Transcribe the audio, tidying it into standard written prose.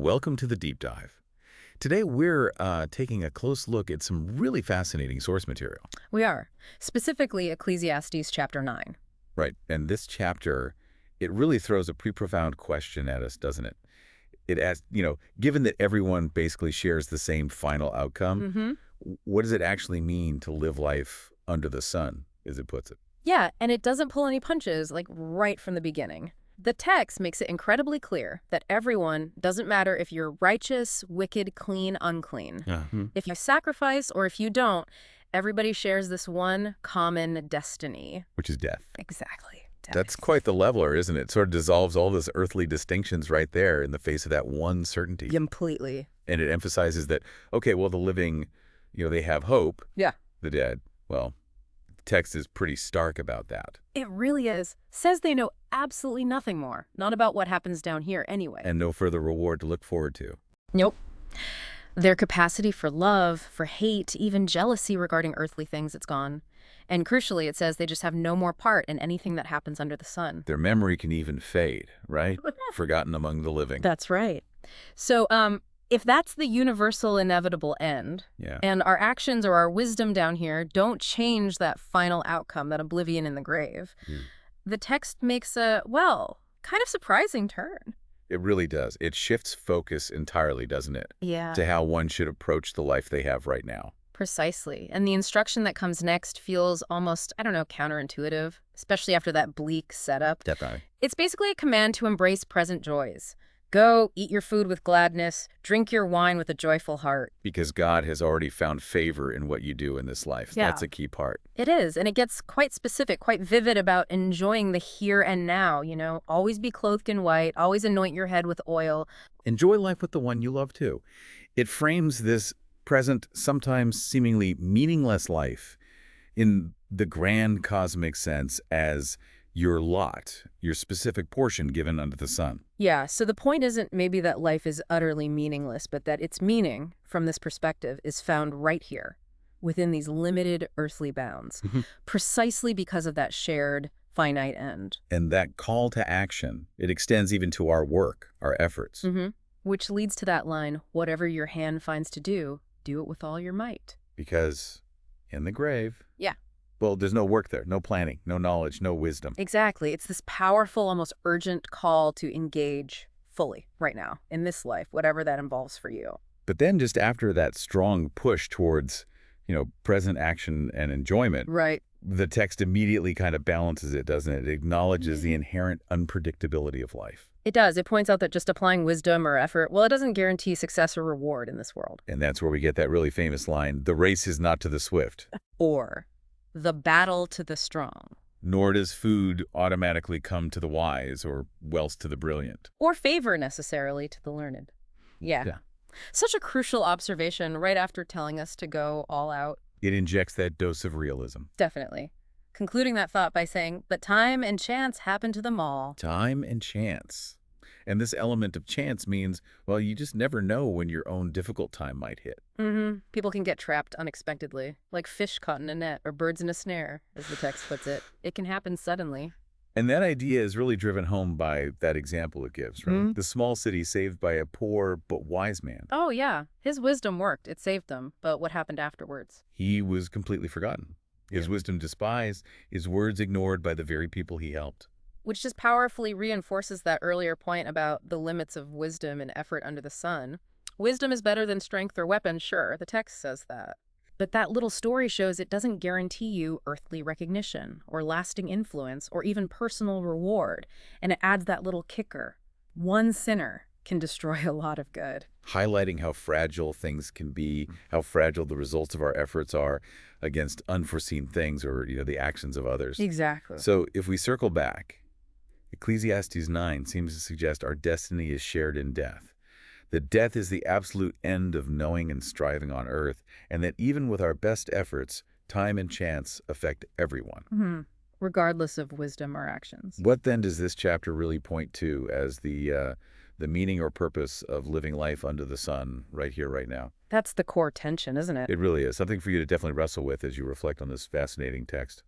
Welcome to the Deep Dive. Today we're taking a close look at some really fascinating source material. We are. Specifically, Ecclesiastes chapter 9. Right, and this chapter, it really throws a pretty profound question at us, doesn't it? It asks, given that everyone basically shares the same final outcome, what does it actually mean to live life under the sun, as it puts it? Yeah, and it doesn't pull any punches, like right from the beginning. The text makes it incredibly clear that everyone, doesn't matter if you're righteous, wicked, clean, unclean. If you sacrifice or if you don't, everybody shares this one common destiny. Which is death. Exactly. Death. That's quite the leveler, isn't it? It sort of dissolves all those earthly distinctions right there in the face of that one certainty. Completely. And it emphasizes that, okay, well, the living, they have hope. Yeah. The dead, well, the text is pretty stark about that. It really is. Says they know absolutely nothing more. Not about what happens down here anyway. And no further reward to look forward to. Nope. Their capacity for love, for hate, even jealousy regarding earthly things, it's gone. And crucially, it says they just have no more part in anything that happens under the sun. Their memory can even fade, right? Forgotten among the living. That's right. So, if that's the universal inevitable end, and our actions or our wisdom down here don't change that final outcome, that oblivion in the grave, the text makes a, kind of surprising turn. It really does. It shifts focus entirely, doesn't it? Yeah. To how one should approach the life they have right now. Precisely. And the instruction that comes next feels almost, counterintuitive, especially after that bleak setup. Definitely. It's basically a command to embrace present joys. Go, eat your food with gladness, drink your wine with a joyful heart. Because God has already found favor in what you do in this life. Yeah. That's a key part. It is, and it gets quite specific, quite vivid about enjoying the here and now, Always be clothed in white, always anoint your head with oil. Enjoy life with the one you love, too. It frames this present, sometimes seemingly meaningless life in the grand cosmic sense as your lot, your specific portion given under the sun. Yeah, so the point isn't maybe that life is utterly meaningless, but that its meaning, from this perspective, is found right here, within these limited earthly bounds, precisely because of that shared, finite end. And that call to action, it extends even to our work, our efforts. Which leads to that line, whatever your hand finds to do it with all your might. Because in the grave... Yeah. Well, there's no work there, no planning, no knowledge, no wisdom. Exactly. It's this powerful, almost urgent call to engage fully right now in this life, whatever that involves for you. But then just after that strong push towards, present action and enjoyment, right, the text immediately kind of balances it, doesn't it? It acknowledges the inherent unpredictability of life. It does. It points out that just applying wisdom or effort, it doesn't guarantee success or reward in this world. And that's where we get that really famous line, the race is not to the swift. Or the battle to the strong. Nor does food automatically come to the wise or wealth to the brilliant. Or favor necessarily to the learned. Yeah. Such a crucial observation right after telling us to go all out. It injects that dose of realism. Definitely. Concluding that thought by saying, but time and chance happen to them all. Time and chance. And this element of chance means, you just never know when your own difficult time might hit. People can get trapped unexpectedly, like fish caught in a net or birds in a snare, as the text puts it. It can happen suddenly. And that idea is really driven home by that example it gives, right? The small city saved by a poor but wise man. Oh, yeah. His wisdom worked. It saved them. But what happened afterwards? He was completely forgotten. His wisdom despised, his words ignored by the very people he helped. Which just powerfully reinforces that earlier point about the limits of wisdom and effort under the sun. Wisdom is better than strength or weapon, sure, the text says that. But that little story shows it doesn't guarantee you earthly recognition or lasting influence or even personal reward. And it adds that little kicker. One sinner can destroy a lot of good. Highlighting how fragile things can be, how fragile the results of our efforts are against unforeseen things or, the actions of others. Exactly. So if we circle back, Ecclesiastes 9 seems to suggest our destiny is shared in death. That death is the absolute end of knowing and striving on earth, and that even with our best efforts, time and chance affect everyone. Regardless of wisdom or actions. What then does this chapter really point to as the meaning or purpose of living life under the sun right here, right now? That's the core tension, isn't it? It really is. Something for you to definitely wrestle with as you reflect on this fascinating text.